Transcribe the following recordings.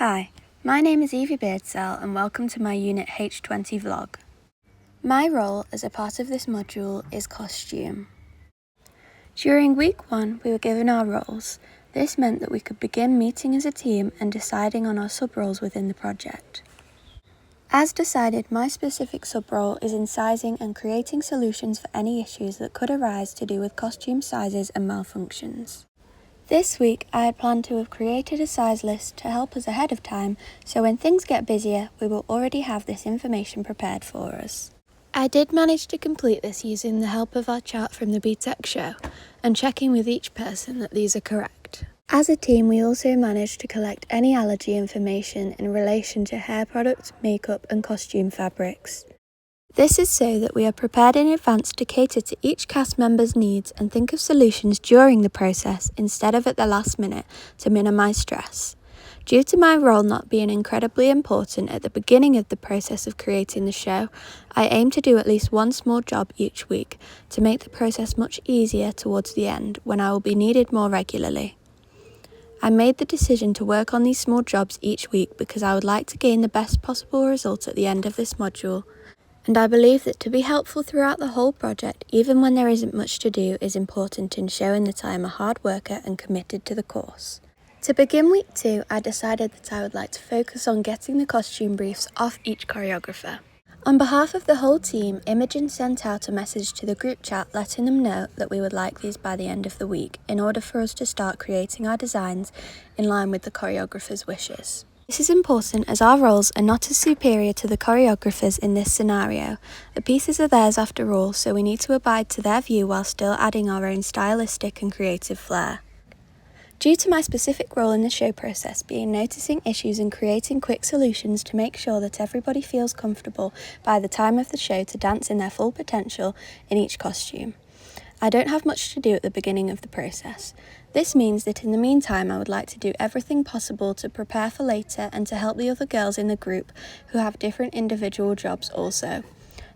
Hi, my name is Evie Beardsell and welcome to my Unit H20 vlog. My role as a part of this module is costume. During week 1 we were given our roles. This meant that we could begin meeting as a team and deciding on our sub-roles within the project. As decided, my specific sub-role is in sizing and creating solutions for any issues that could arise to do with costume sizes and malfunctions. This week I had planned to have created a size list to help us ahead of time, so when things get busier we will already have this information prepared for us. I did manage to complete this using the help of our chart from the BTEC show and checking with each person that these are correct. As a team we also managed to collect any allergy information in relation to hair products, makeup and costume fabrics. This is so that we are prepared in advance to cater to each cast member's needs and think of solutions during the process instead of at the last minute to minimise stress. Due to my role not being incredibly important at the beginning of the process of creating the show, I aim to do at least one small job each week to make the process much easier towards the end when I will be needed more regularly. I made the decision to work on these small jobs each week because I would like to gain the best possible result at the end of this module. And I believe that to be helpful throughout the whole project, even when there isn't much to do, is important in showing that I am a hard worker and committed to the course. To begin week 2, I decided that I would like to focus on getting the costume briefs off each choreographer. On behalf of the whole team, Imogen sent out a message to the group chat letting them know that we would like these by the end of the week in order for us to start creating our designs in line with the choreographer's wishes. This is important as our roles are not as superior to the choreographers in this scenario. The pieces are theirs after all, so we need to abide to their view while still adding our own stylistic and creative flair. Due to my specific role in the show process being noticing issues and creating quick solutions to make sure that everybody feels comfortable by the time of the show to dance in their full potential in each costume, I don't have much to do at the beginning of the process. This means that in the meantime I would like to do everything possible to prepare for later and to help the other girls in the group who have different individual jobs also.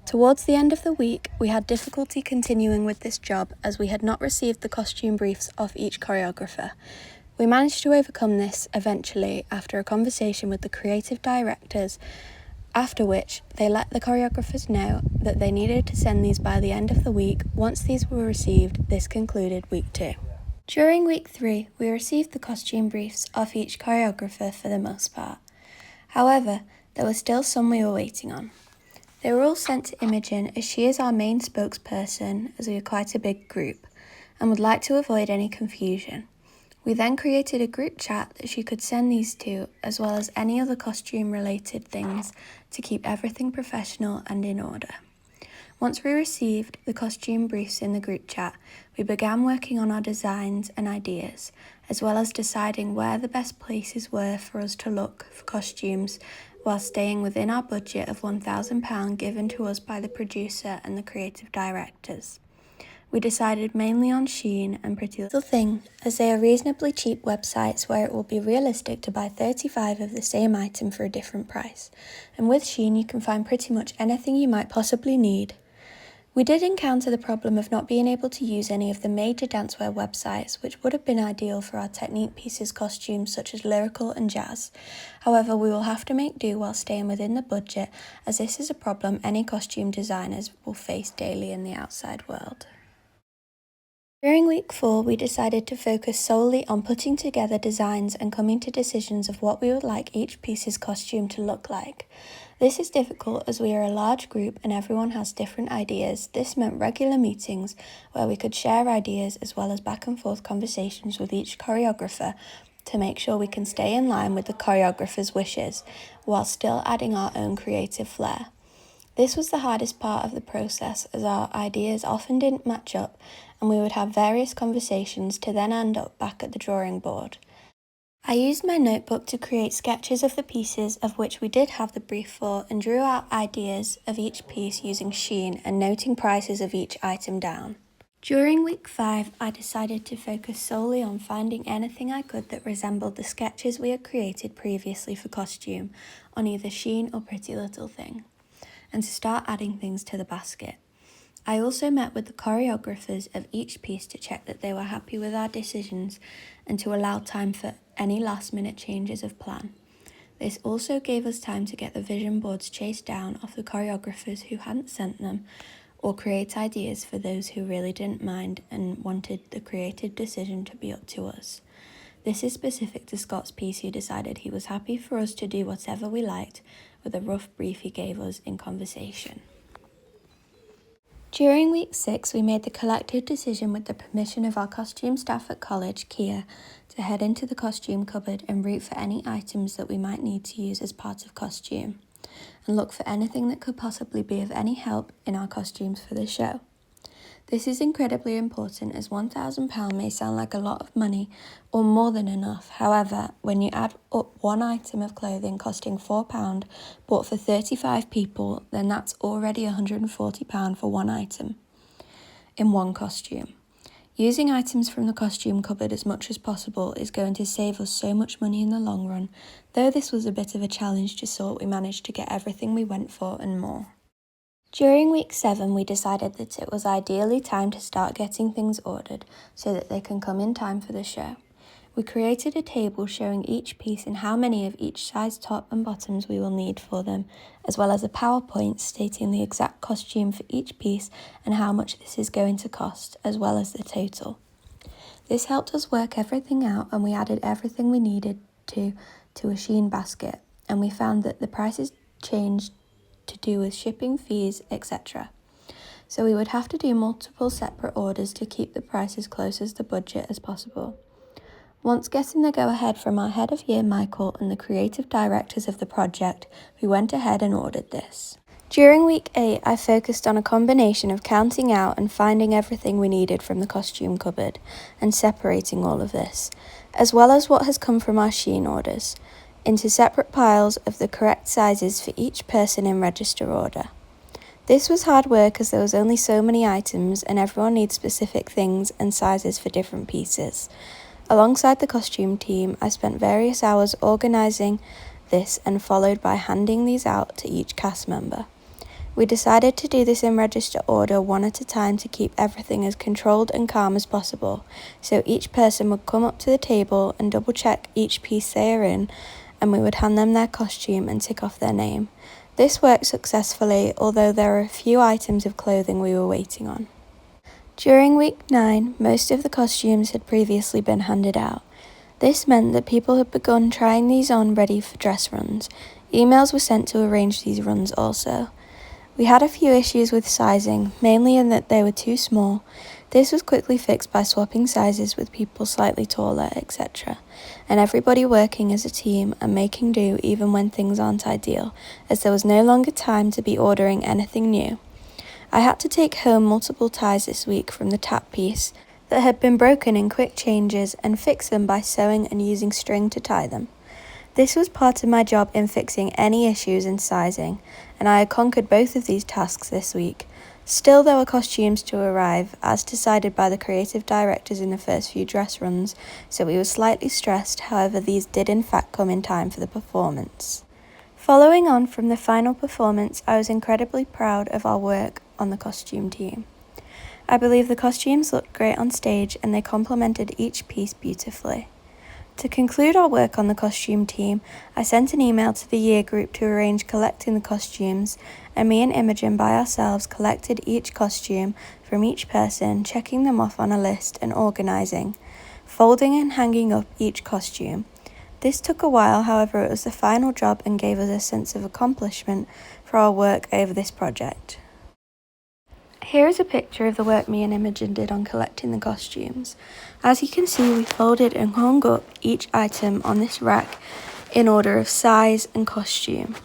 Towards the end of the week, we had difficulty continuing with this job as we had not received the costume briefs off each choreographer. We managed to overcome this eventually after a conversation with the creative directors, after which they let the choreographers know that they needed to send these by the end of the week. Once these were received, this concluded week 2. During week 3, we received the costume briefs off each choreographer for the most part. However, there were still some we were waiting on. They were all sent to Imogen as she is our main spokesperson, as we are quite a big group and would like to avoid any confusion. We then created a group chat that she could send these to, as well as any other costume related things, to keep everything professional and in order. Once we received the costume briefs in the group chat, we began working on our designs and ideas, as well as deciding where the best places were for us to look for costumes while staying within our budget of £1,000 given to us by the producer and the creative directors. We decided mainly on Shein and Pretty Little Thing, as they are reasonably cheap websites where it will be realistic to buy 35 of the same item for a different price. And with Shein you can find pretty much anything you might possibly need. We did encounter the problem of not being able to use any of the major dancewear websites, which would have been ideal for our technique pieces costumes such as lyrical and jazz. However, we will have to make do while staying within the budget, as this is a problem any costume designers will face daily in the outside world. During week 4, we decided to focus solely on putting together designs and coming to decisions of what we would like each piece's costume to look like. This is difficult as we are a large group and everyone has different ideas. This meant regular meetings where we could share ideas as well as back and forth conversations with each choreographer to make sure we can stay in line with the choreographer's wishes while still adding our own creative flair. This was the hardest part of the process as our ideas often didn't match up and we would have various conversations to then end up back at the drawing board. I used my notebook to create sketches of the pieces of which we did have the brief for and drew out ideas of each piece using Shein and noting prices of each item down. During week 5, I decided to focus solely on finding anything I could that resembled the sketches we had created previously for costume on either Shein or Pretty Little Thing, and to start adding things to the basket. I also met with the choreographers of each piece to check that they were happy with our decisions and to allow time for any last minute changes of plan. This also gave us time to get the vision boards chased down off the choreographers who hadn't sent them, or create ideas for those who really didn't mind and wanted the creative decision to be up to us. This is specific to Scott's piece, who decided he was happy for us to do whatever we liked with a rough brief he gave us in conversation. During week 6, we made the collective decision with the permission of our costume staff at college, Kia, to head into the costume cupboard and root for any items that we might need to use as part of costume, and look for anything that could possibly be of any help in our costumes for the show. This is incredibly important, as £1,000 may sound like a lot of money or more than enough. However, when you add up one item of clothing costing £4 bought for 35 people, then that's already £140 for one item in one costume. Using items from the costume cupboard as much as possible is going to save us so much money in the long run. Though this was a bit of a challenge to sort, we managed to get everything we went for and more. During week 7, we decided that it was ideally time to start getting things ordered so that they can come in time for the show. We created a table showing each piece and how many of each size top and bottoms we will need for them, as well as a PowerPoint stating the exact costume for each piece and how much this is going to cost, as well as the total. This helped us work everything out, and we added everything we needed to a Shein basket, and we found that the prices changed to do with shipping fees, etc. So we would have to do multiple separate orders to keep the price as close as the budget as possible. Once getting the go-ahead from our head of year, Michael, and the creative directors of the project, we went ahead and ordered this. During week 8, I focused on a combination of counting out and finding everything we needed from the costume cupboard and separating all of this, as well as what has come from our Shein orders, into separate piles of the correct sizes for each person in register order. This was hard work, as there was only so many items and everyone needs specific things and sizes for different pieces. Alongside the costume team, I spent various hours organising this and followed by handing these out to each cast member. We decided to do this in register order one at a time to keep everything as controlled and calm as possible, so each person would come up to the table and double check each piece they are in, and we would hand them their costume and tick off their name. This worked successfully, although there were a few items of clothing we were waiting on. During week 9, most of the costumes had previously been handed out. This meant that people had begun trying these on ready for dress runs. Emails were sent to arrange these runs also. We had a few issues with sizing, mainly in that they were too small. This was quickly fixed by swapping sizes with people slightly taller, etc., and everybody working as a team and making do even when things aren't ideal, as there was no longer time to be ordering anything new. I had to take home multiple ties this week from the tap piece that had been broken in quick changes and fix them by sewing and using string to tie them. This was part of my job in fixing any issues in sizing, and I had conquered both of these tasks this week. Still, there were costumes to arrive, as decided by the creative directors in the first few dress runs, so we were slightly stressed. However, these did in fact come in time for the performance. Following on from the final performance, I was incredibly proud of our work on the costume team. I believe the costumes looked great on stage and they complemented each piece beautifully. To conclude our work on the costume team, I sent an email to the year group to arrange collecting the costumes, and me and Imogen by ourselves collected each costume from each person, checking them off on a list and organising, folding and hanging up each costume. This took a while, however it was the final job and gave us a sense of accomplishment for our work over this project. Here is a picture of the work me and Imogen did on collecting the costumes. As you can see, we folded and hung up each item on this rack in order of size and costume.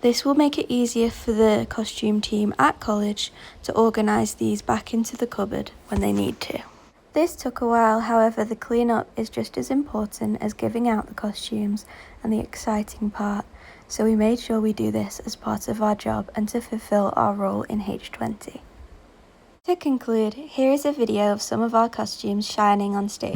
This will make it easier for the costume team at college to organise these back into the cupboard when they need to. This took a while, however the clean-up is just as important as giving out the costumes and the exciting part, so we made sure we do this as part of our job and to fulfil our role in H20. To conclude, here is a video of some of our costumes shining on stage.